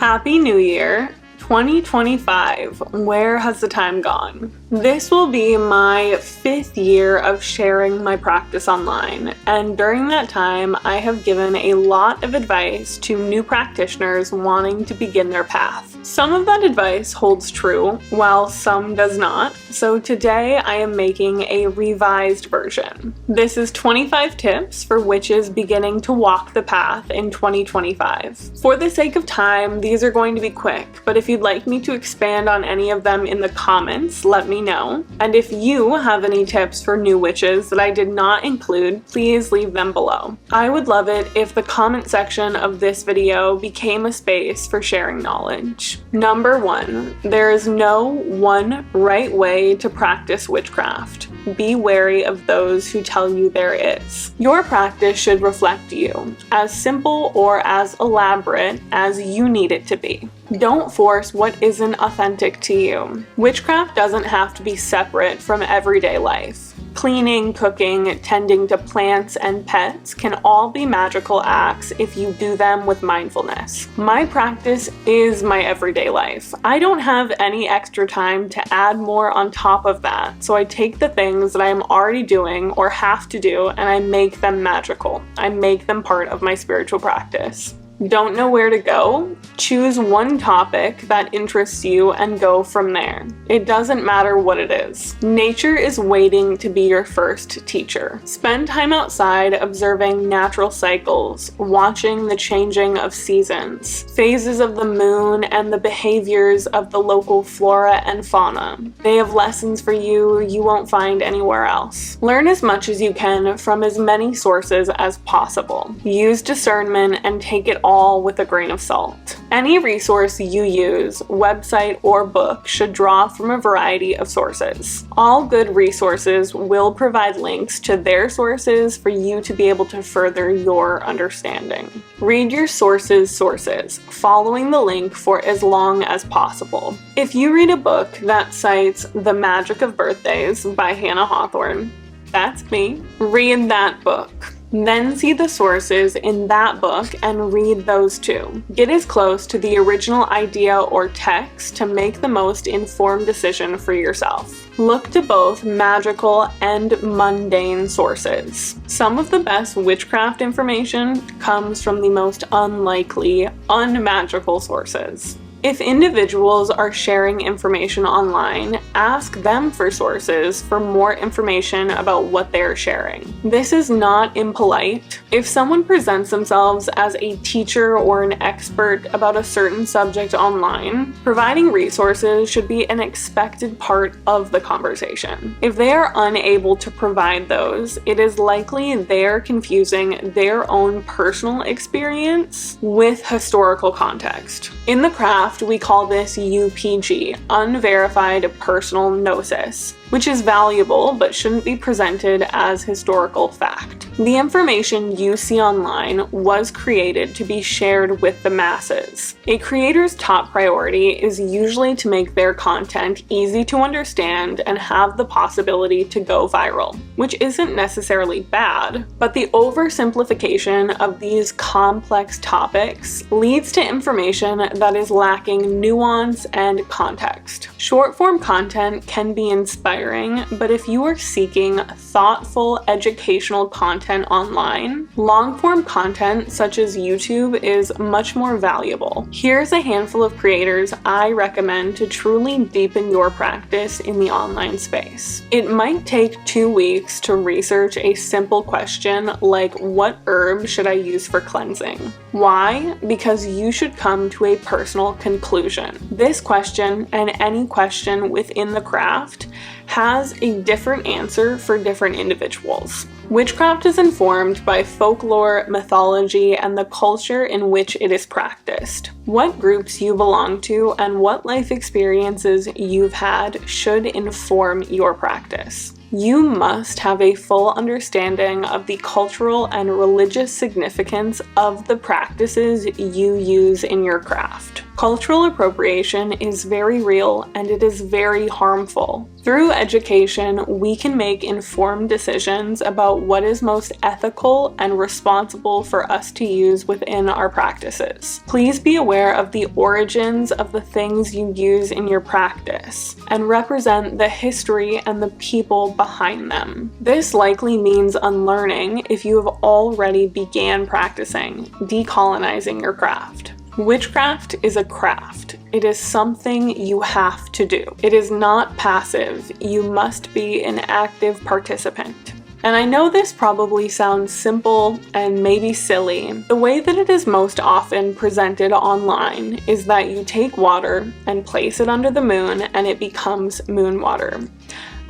Happy New Year! 2025. Where has the time gone? This will be my 5th year of sharing my practice online, and during that time, I have given a lot of advice to new practitioners wanting to begin their path. Some of that advice holds true, while some does not, so today I am making a revised version. This is 25 tips for witches beginning to walk the path in 2025. For the sake of time, these are going to be quick, but if you'd like me to expand on any of them in the comments, let me know. And if you have any tips for new witches that I did not include, please leave them below. I would love it if the comment section of this video became a space for sharing knowledge. Number 1, there is no one right way to practice witchcraft. Be wary of those who tell you there is. Your practice should reflect you, as simple or as elaborate as you need it to be. Don't force what isn't authentic to you. Witchcraft doesn't have to be separate from everyday life. Cleaning, cooking, tending to plants and pets can all be magical acts if you do them with mindfulness. My practice is my everyday life. I don't have any extra time to add more on top of that, so I take the things that I am already doing or have to do and I make them magical. I make them part of my spiritual practice. Don't know where to go? Choose one topic that interests you and go from there. It doesn't matter what it is. Nature is waiting to be your first teacher. Spend time outside observing natural cycles, watching the changing of seasons, phases of the moon, and the behaviors of the local flora and fauna. They have lessons for you won't find anywhere else. Learn as much as you can from as many sources as possible. Use discernment and take it all with a grain of salt. Any resource you use, website or book, should draw from a variety of sources. All good resources will provide links to their sources for you to be able to further your understanding. Read your sources' sources, following the link for as long as possible. If you read a book that cites The Magic of Birthdays by Hannah Hawthorne, that's me, read that book. Then see the sources in that book and read those too. Get as close to the original idea or text to make the most informed decision for yourself. Look to both magical and mundane sources. Some of the best witchcraft information comes from the most unlikely, unmagical sources. If individuals are sharing information online, ask them for sources for more information about what they're sharing. This is not impolite. If someone presents themselves as a teacher or an expert about a certain subject online, providing resources should be an expected part of the conversation. If they are unable to provide those, it is likely they're confusing their own personal experience with historical context. In the craft, we call this UPG, Unverified Personal Gnosis, which is valuable but shouldn't be presented as historical fact. The information you see online was created to be shared with the masses. A creator's top priority is usually to make their content easy to understand and have the possibility to go viral, which isn't necessarily bad, but the oversimplification of these complex topics leads to information that is lacking nuance and context. Short-form content can be inspiring, but if you are seeking thoughtful educational content online, long-form content such as YouTube is much more valuable. Here's a handful of creators I recommend to truly deepen your practice in the online space. It might take 2 weeks to research a simple question like, what herb should I use for cleansing? Why? Because you should come to a personal conclusion. This question, and any question within the craft, has a different answer for different individuals. Witchcraft is informed by folklore, mythology, and the culture in which it is practiced. What groups you belong to and what life experiences you've had should inform your practice. You must have a full understanding of the cultural and religious significance of the practices you use in your craft. Cultural appropriation is very real and it is very harmful. Through education, we can make informed decisions about what is most ethical and responsible for us to use within our practices. Please be aware of the origins of the things you use in your practice and represent the history and the people behind them. This likely means unlearning if you have already began practicing, decolonizing your craft. Witchcraft is a craft. It is something you have to do. It is not passive. You must be an active participant. And I know this probably sounds simple and maybe silly. The way that it is most often presented online is that you take water and place it under the moon and it becomes moon water.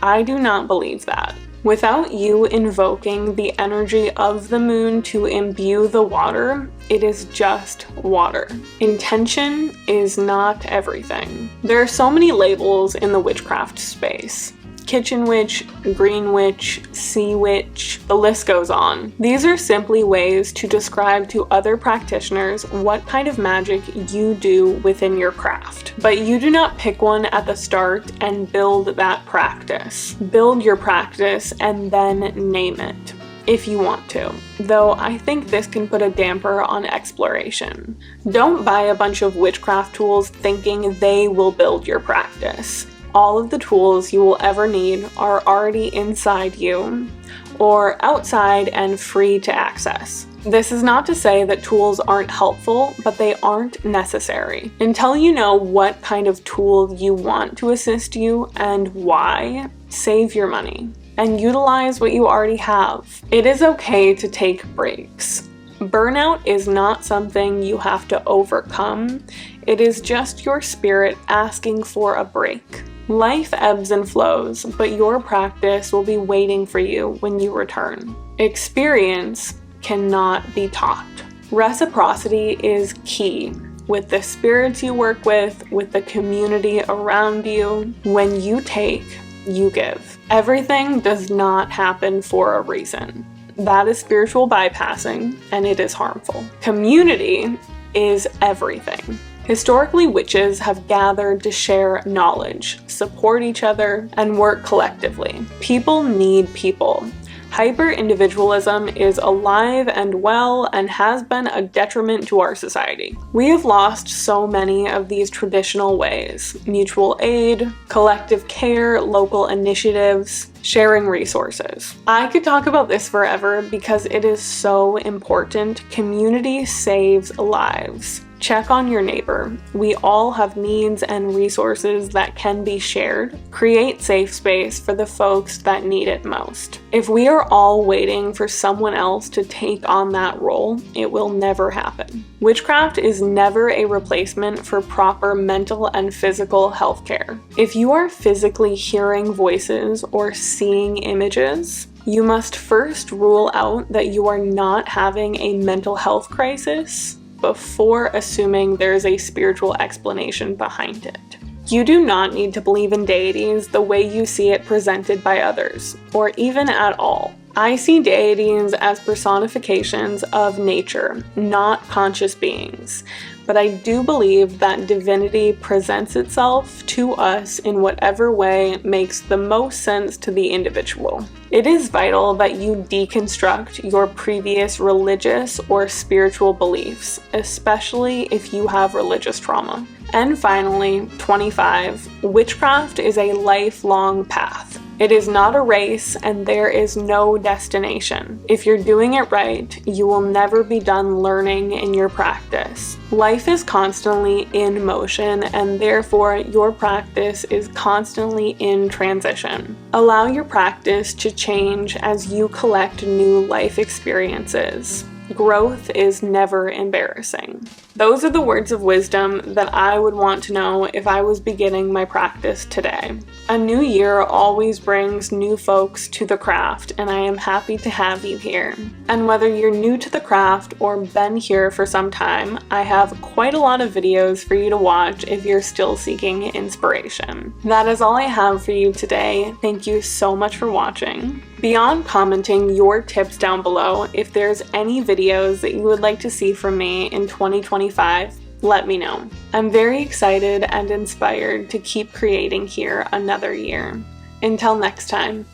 I do not believe that. Without you invoking the energy of the moon to imbue the water, it is just water. Intention is not everything. There are so many labels in the witchcraft space. Kitchen witch, green witch, sea witch, the list goes on. These are simply ways to describe to other practitioners what kind of magic you do within your craft. But you do not pick one at the start and build that practice. Build your practice and then name it, if you want to. Though I think this can put a damper on exploration. Don't buy a bunch of witchcraft tools thinking they will build your practice. All of the tools you will ever need are already inside you or outside and free to access. This is not to say that tools aren't helpful, but they aren't necessary. Until you know what kind of tool you want to assist you and why, save your money and utilize what you already have. It is okay to take breaks. Burnout is not something you have to overcome. It is just your spirit asking for a break. Life ebbs and flows, but your practice will be waiting for you when you return. Experience cannot be taught. Reciprocity is key with the spirits you work with the community around you. When you take, you give. Everything does not happen for a reason. That is spiritual bypassing, and it is harmful. Community is everything. Historically, witches have gathered to share knowledge, support each other, and work collectively. People need people. Hyper-individualism is alive and well and has been a detriment to our society. We have lost so many of these traditional ways: mutual aid, collective care, local initiatives, sharing resources. I could talk about this forever because it is so important. Community saves lives. Check on your neighbor. We all have needs and resources that can be shared. Create safe space for the folks that need it most. If we are all waiting for someone else to take on that role, it will never happen. Witchcraft is never a replacement for proper mental and physical health care. If you are physically hearing voices or seeing images, you must first rule out that you are not having a mental health crisis before assuming there is a spiritual explanation behind it. You do not need to believe in deities the way you see it presented by others, or even at all. I see deities as personifications of nature, not conscious beings. But I do believe that divinity presents itself to us in whatever way makes the most sense to the individual. It is vital that you deconstruct your previous religious or spiritual beliefs, especially if you have religious trauma. And finally, 25, witchcraft is a lifelong path. It is not a race and there is no destination. If you're doing it right, you will never be done learning in your practice. Life is constantly in motion and therefore your practice is constantly in transition. Allow your practice to change as you collect new life experiences. Growth is never embarrassing. Those are the words of wisdom that I would want to know if I was beginning my practice today. A new year always brings new folks to the craft, and I am happy to have you here. And whether you're new to the craft or been here for some time, I have quite a lot of videos for you to watch if you're still seeking inspiration. That is all I have for you today. Thank you so much for watching. Beyond commenting your tips down below, if there's any videos that you would like to see from me in 2025, let me know. I'm very excited and inspired to keep creating here another year. Until next time.